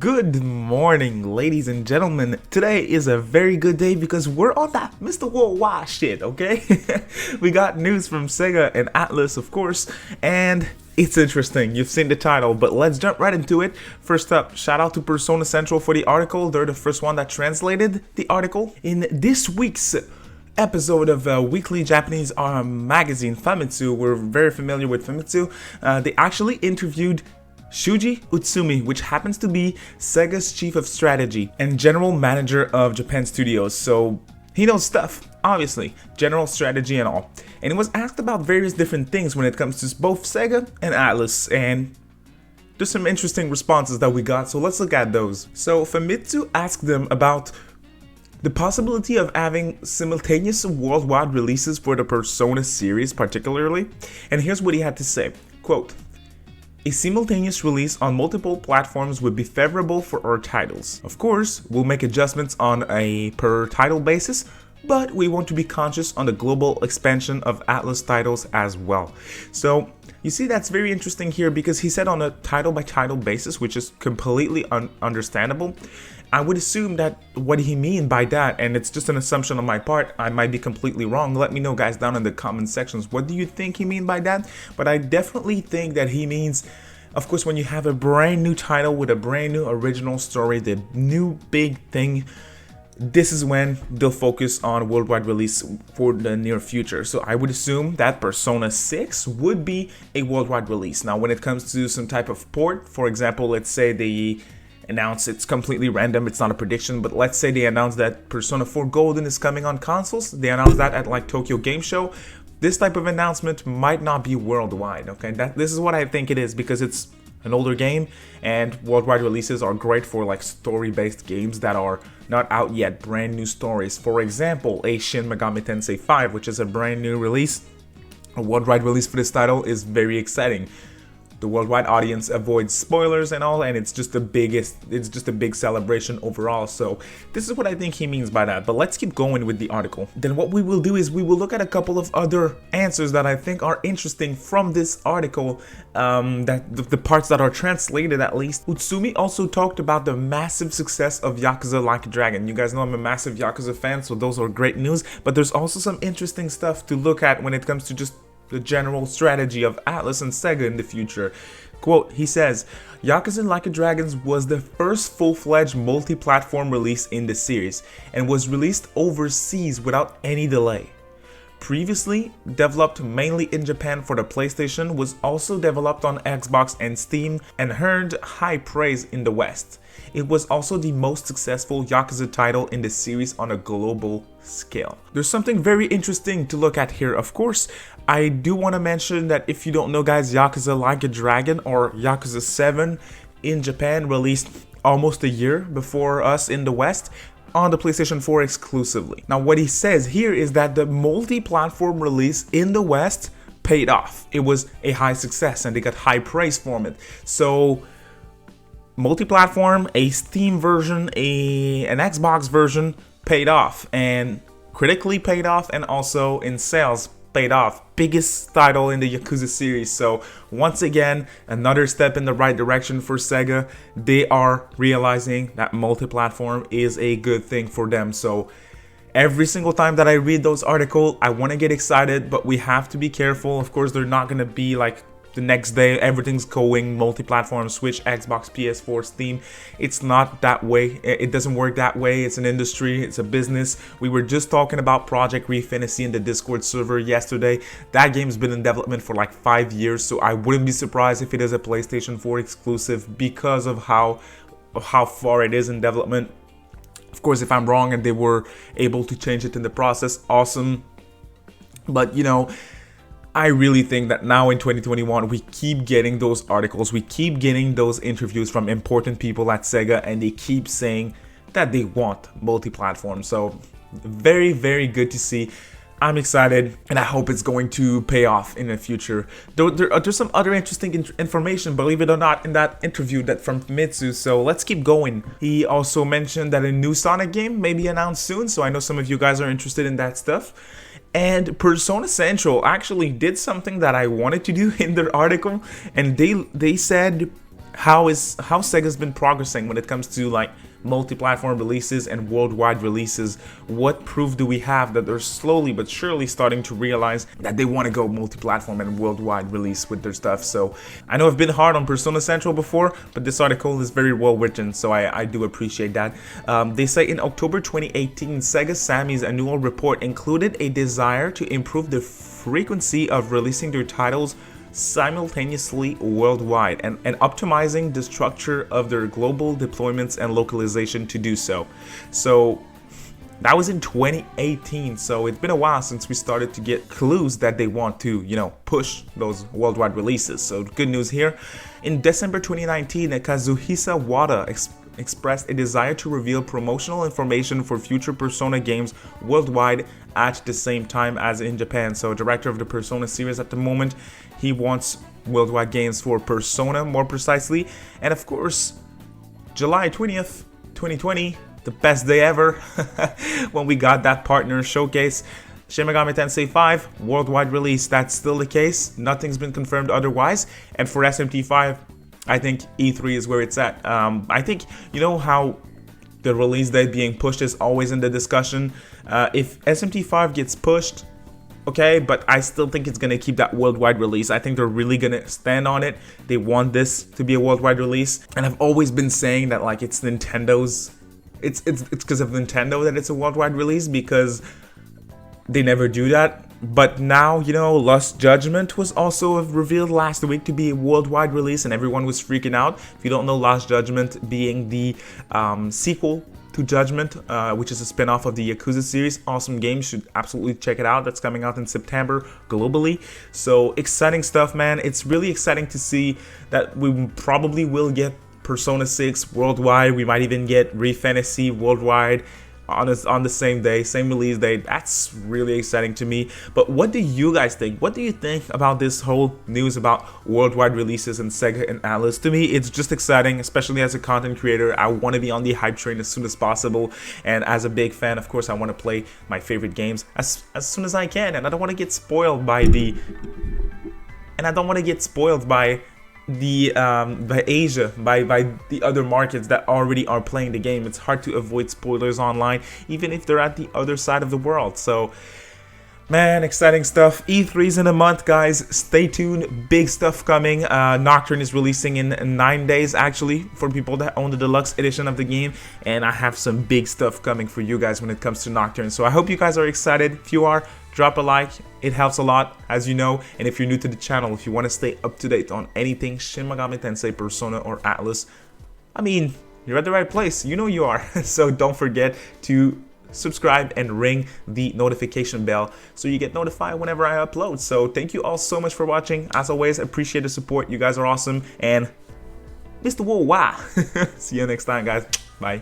Good morning, ladies and gentlemen. Today is a very good day because we're on that Mr. Worldwide shit, okay? We got news from Sega and Atlus, of course, and it's interesting. You've seen the title, but let's jump right into it. First up, shout out to Persona Central for the article. They're the first one that translated the article. In this week's episode of weekly Japanese magazine Famitsu, we're very familiar with Famitsu. They actually interviewed Shuji Utsumi, which happens to be Sega's chief of strategy and general manager of Japan Studios, so he knows stuff, obviously, general strategy and all. And he was asked about various different things when it comes to both Sega and Atlus, and there's some interesting responses that we got, so let's look at those. So Famitsu asked them about the possibility of having simultaneous worldwide releases for the Persona series particularly, and here's what he had to say, quote, "A simultaneous release on multiple platforms would be favorable for our titles. Of course, we'll make adjustments on a per title basis, but we want to be conscious on the global expansion of Atlus titles as well." So you see, that's very interesting here because he said on a title by title basis, which is completely understandable. I would assume that what he mean by that, and it's just an assumption on my part, I might be completely wrong. Let me know, guys, down in the comment sections. What do you think he mean by that? But I definitely think that he means, of course, when you have a brand new title with a brand new original story, the new big thing, this is when they'll focus on worldwide release for the near future. So I would assume that Persona 6 would be a worldwide release. Now, when it comes to some type of port, for example, let's say they announce, it's completely random, it's not a prediction, but let's say they announce that Persona 4 Golden is coming on consoles. They announced that at like Tokyo Game Show. This type of announcement might not be worldwide, okay? This is what I think it is because it's an older game and worldwide releases are great for like story-based games that are not out yet, brand new stories. For example, a Shin Megami Tensei 5, which is a brand new release. A worldwide release for this title is very exciting. The worldwide audience avoids spoilers and all, and it's just the biggest, it's just a big celebration overall. So this is what I think he means by that. But let's keep going with the article. Then what we will do is we will look at a couple of other answers that I think are interesting from this article, that the parts that are translated at least. Utsumi also talked about the massive success of Yakuza Like a Dragon. You guys know I'm a massive Yakuza fan, so those are great news. But there's also some interesting stuff to look at when it comes to just the general strategy of Atlus and Sega in the future. Quote, he says, "Yakuza Like a Dragon was the first full-fledged multi-platform release in the series and was released overseas without any delay. Previously developed mainly in Japan for the PlayStation, was also developed on Xbox and Steam and earned high praise in the West. It was also the most successful Yakuza title in the series on a global scale." There's something very interesting to look at here. Of course, I do want to mention that if you don't know, guys, Yakuza Like a Dragon or Yakuza 7 in Japan released almost a year before us in the West on the PlayStation 4 exclusively. Now, what he says here is that the multi-platform release in the West paid off. It was a high success and they got high praise from it. So multi-platform, a Steam version, an Xbox version paid off, and critically paid off, and also in sales paid off. Biggest title in the Yakuza series. So once again, another step in the right direction for Sega. They are realizing that multi-platform is a good thing for them. So every single time that I read those articles, I want to get excited, but we have to be careful. Of course, they're not going to be like the next day everything's going multi-platform, Switch, Xbox, PS4, Steam. It's not that way. It doesn't work that way. It's an industry, it's a business. We were just talking about Project Refinity in the Discord server yesterday. That game's been in development for like 5 years, so I wouldn't be surprised if it is a PlayStation 4 exclusive because of how far it is in development. Of course, if I'm wrong and they were able to change it in the process, awesome. But you know, I really think that now in 2021, we keep getting those articles, we keep getting those interviews from important people at Sega, and they keep saying that they want multi-platform. So very, very good to see. I'm excited, and I hope it's going to pay off in the future. There's some other interesting information, believe it or not, in that interview that from Famitsu, so let's keep going. He also mentioned that a new Sonic game may be announced soon, so I know some of you guys are interested in that stuff. And Persona Central actually did something that I wanted to do in their article, and they said how Sega's been progressing when it comes to like multi-platform releases and worldwide releases. What proof do we have that they're slowly but surely starting to realize that they want to go multi-platform and worldwide release with their stuff? So I know I've been hard on Persona Central before, but this article is very well written, so I do appreciate that. They say in October 2018, Sega Sammy's annual report included a desire to improve the frequency of releasing their titles simultaneously worldwide and optimizing the structure of their global deployments and localization to do so. So that was in 2018, so it's been a while since we started to get clues that they want to, you know, push those worldwide releases. So good news here. In December 2019, Kazuhisa Wada expressed a desire to reveal promotional information for future Persona games worldwide at the same time as in Japan. So director of the Persona series at the moment, he wants worldwide games for Persona more precisely. And of course, July 20th, 2020, the best day ever, when we got that partner showcase. Shin Megami Tensei 5 worldwide release, that's still the case. Nothing's been confirmed otherwise. And for SMT5, I think E3 is where it's at. I think, you know how the release date being pushed is always in the discussion. If SMT5 gets pushed, okay, but I still think it's gonna keep that worldwide release. I think they're really gonna stand on it. They want this to be a worldwide release, and I've always been saying that like it's Nintendo's. It's because of Nintendo that it's a worldwide release, because they never do that. But now, you know, Lost Judgment was also revealed last week to be a worldwide release, and everyone was freaking out. If you don't know, Lost Judgment being the sequel to Judgment, which is a spin-off of the Yakuza series. Awesome game, should absolutely check it out. That's coming out in September globally. So exciting stuff, man. It's really exciting to see that we probably will get Persona 6 worldwide. We might even get Re Fantasy worldwide on the same day, same release date. That's really exciting to me. But what do you guys think? What do you think about this whole news about worldwide releases and Sega and Atlus? To me, it's just exciting, especially as a content creator. I want to be on the hype train as soon as possible, and as a big fan, of course, I want to play my favorite games as soon as I can, and I don't want to get spoiled by the by Asia, by the other markets that already are playing the game. It's hard to avoid spoilers online, even if they're at the other side of the world. So, man, exciting stuff. E3's in a month, guys. Stay tuned. Big stuff coming. Nocturne is releasing in 9 days, actually, for people that own the deluxe edition of the game. And I have some big stuff coming for you guys when it comes to Nocturne. So I hope you guys are excited. If you are, drop a like. It helps a lot, as you know. And if you're new to the channel, if you want to stay up to date on anything Shin Megami Tensei, Persona, or Atlus, I mean, you're at the right place. You know you are. So don't forget to subscribe and ring the notification bell so you get notified whenever I upload. So thank you all so much for watching. As always, appreciate the support. You guys are awesome. And Mr. Worldwide. See you next time, guys. Bye.